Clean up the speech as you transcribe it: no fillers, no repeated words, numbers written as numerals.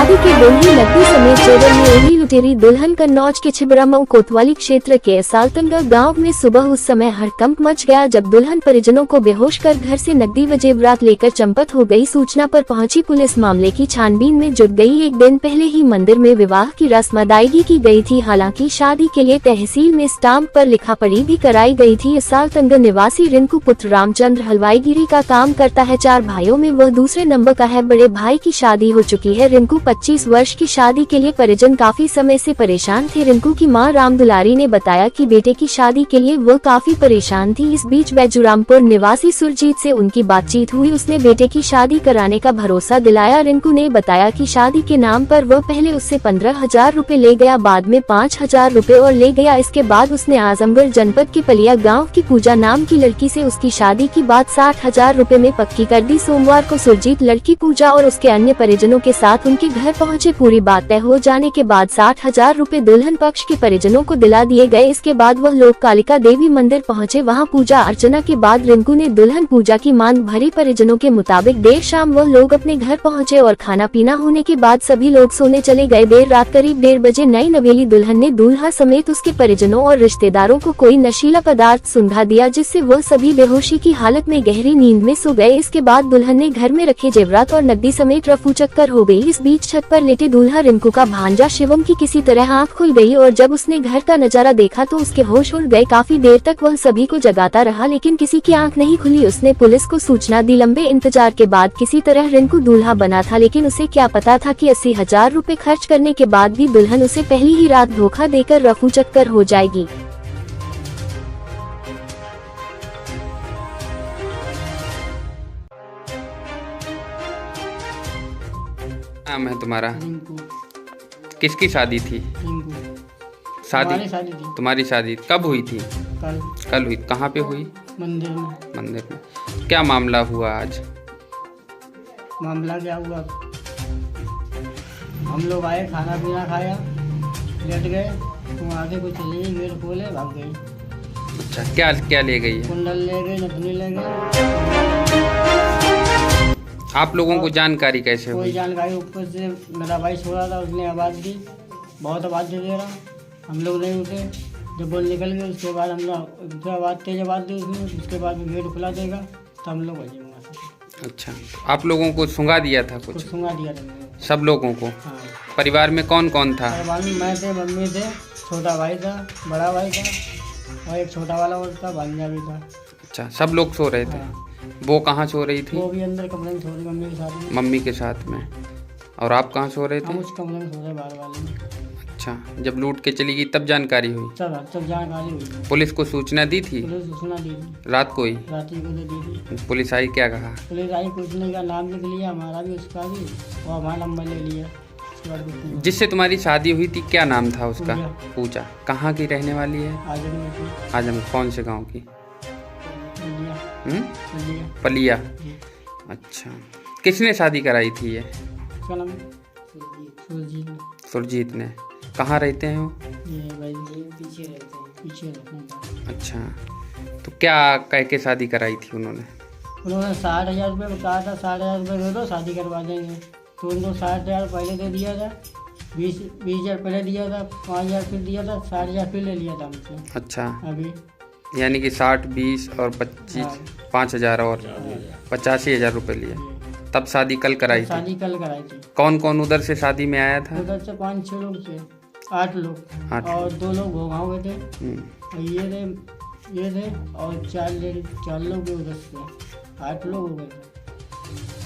शादी के दिन ही नकदी समेत जेवर में उंगली लुटेरी दुल्हन। कन्नौज के छिबरामऊ कोतवाली क्षेत्र के सालतंगा गांव में सुबह उस समय हड़कंप मच गया जब दुल्हन परिजनों को बेहोश कर घर से नकदी व जेवरात लेकर चंपत हो गई। सूचना पर पहुंची पुलिस मामले की छानबीन में जुट गई। एक दिन पहले ही मंदिर में विवाह की रस्म अदायगी की गई थी। हालांकि शादी के लिए तहसील में स्टाम्प पर लिखापढ़ी भी कराई गई थी। सालतंगा निवासी रिंकू पुत्र रामचंद्र हलवाईगिरी का काम करता है। 4 भाइयों में वह दूसरे नंबर का है। बड़े भाई की शादी हो चुकी है। रिंकू 25 वर्ष की शादी के लिए परिजन काफी समय से परेशान थे। रिंकू की मां रामदुलारी ने बताया कि बेटे की शादी के लिए वह काफी परेशान थी। इस बीच बैजूरामपुर निवासी सुरजीत से उनकी बातचीत हुई। उसने बेटे की शादी कराने का भरोसा दिलाया। रिंकू ने बताया कि शादी के नाम पर वह पहले उससे 15,000 रूपए ले गया, बाद में 5,000 रूपए और ले गया। इसके बाद उसने आजमगढ़ जनपद के पलिया गाँव की पूजा नाम की लड़की से उसकी शादी की बात 60,000 रूपए में पक्की कर दी। सोमवार को सुरजीत लड़की पूजा और उसके अन्य परिजनों के साथ उनके घर पहुंचे। पूरी बात तय हो जाने के बाद 60,000 रूपए दुल्हन पक्ष के परिजनों को दिला दिए गए। इसके बाद वह लोग कालिका देवी मंदिर पहुंचे। वहां पूजा अर्चना के बाद रिंकू ने दुल्हन पूजा की मांग भरी। परिजनों के मुताबिक देर शाम वह लोग अपने घर पहुंचे और खाना पीना होने के बाद सभी लोग सोने चले गए। देर रात करीब 1:30 बजे नई नवेली दुल्हन ने दूल्हा समेत उसके परिजनों और रिश्तेदारों को कोई नशीला पदार्थ सूंघा दिया, जिससे वह सभी बेहोशी की हालत में गहरी नींद में सो गए। इसके बाद दुल्हन ने घर में रखे जेवरात और नकदी समेत रफू चक्कर हो गई। इस बीच छत पर लेटे दूल्हा रिंकू का भांजा शिवम की किसी तरह आंख खुल गई और जब उसने घर का नजारा देखा तो उसके होश उड़ गए। काफी देर तक वह सभी को जगाता रहा लेकिन किसी की आंख नहीं खुली। उसने पुलिस को सूचना दी। लंबे इंतजार के बाद किसी तरह रिंकू दूल्हा बना था, लेकिन उसे क्या पता था कि 80,000 रूपए खर्च करने के बाद भी दुल्हन उसे पहली ही रात धोखा देकर रफू चक्कर हो जाएगी। नाम है तुम्हारा? रिंकू। किसकी शादी थी? रिंकू। शादी शादी थी। तुम्हारी शादी कब हुई थी? कल हुई। कहाँ पे हुई? मंदिर में। मंदिर में। क्या मामला हुआ आज? मामला क्या हुआ, हम लोग आए, खाना पीना खाया, लेट गए, वहाँ से कुछ चली गई, गेट खोले, भाग गई। अच्छा, क्या क्या ले गई है? कुंडल ले गए, नथुनी ले गए। आप लोगों को जानकारी कैसे कोई हुई? जानकारी ऊपर से मेरा भाई सो रहा था, उसने आवाज़ दी, बहुत आवाज़ दे रहा, हम लोग नहीं उठे। जब वो निकल गए उसके बाद हम लोग आवाज़ तेज आवाज़ दी उसने, उसके बाद गेट खुला देगा तो हम लोग वहीं वहाँ से। अच्छा, आप लोगों को सुंघा दिया था कुछ? सुंगा दिया था मैंने। सब लोगों को? हाँ। परिवार में कौन कौन था? परिवार में मैं थे, मम्मी थे, छोटा भाई था, बड़ा भाई था और एक छोटा वाला और था, भांजा भी था। अच्छा, सब लोग सो रहे थे? हाँ। वो कहाँ सो रही थी? वो भी अंदर कमरे में सो रही, मम्मी के साथ में। मम्मी के साथ में। और आप कहाँ सो रहे हम थे? उस कमरे में सो रहे, बाहर वाले में। अच्छा, जब लूट के चली गई तब जानकारी हुई? तब जानकारी हुई। पुलिस को सूचना दी थी? पुलिस सूचना दी थी, रात को ही? रात ही को तो दी थी। पुलिस आई, क्या कहा? पुलिस आई, कुछ नहीं का नाम लिख लिया हमारा भी, उसका भी, और हमारा नंबर ले लिया। उसके बाद कुछ नहीं। जिससे तुम्हारी शादी हुई थी क्या नाम था उसका? पूजा। पूजा। कहाँ की रहने वाली है? आजम में थी। आजम। कौन से गांव की? लिया। हम्म? लिया। पलिया। जी। अच्छा, किसने शादी कराई थी ये? उसका नाम सुरजीत। सुरजीत ने। कहाँ रहते हैं वो? ये भाई पीछे रहते हैं, पीछे रहते हैं। अच्छा, तो क्या कह के शादी कराई थी उन्होंने? उन्होंने 60,000 रुपये कहा था, 60,000 रुपये दे दो शादी करवा देंगे। तो उनको 60,000 पहले दे दिया था, 20,000 पहले दिया था, 5,000 फिर दिया था, 60,000 फिर ले लिया था हमसे। अच्छा, अभी यानी कि 60, 20 और 25, हाँ। 5,000 और 85,000 रुपये लिए। तब शादी कल कराई थी? शादी कल कराई थी। कौन कौन उधर से शादी में आया था? उधर से 5-6 लोग थे, 8 लोग, 8 और 2 लोग भोगाँव के थे, हम्म, और ये थे और 4 लोग भी उधर से, 8 लोग हो गए थे।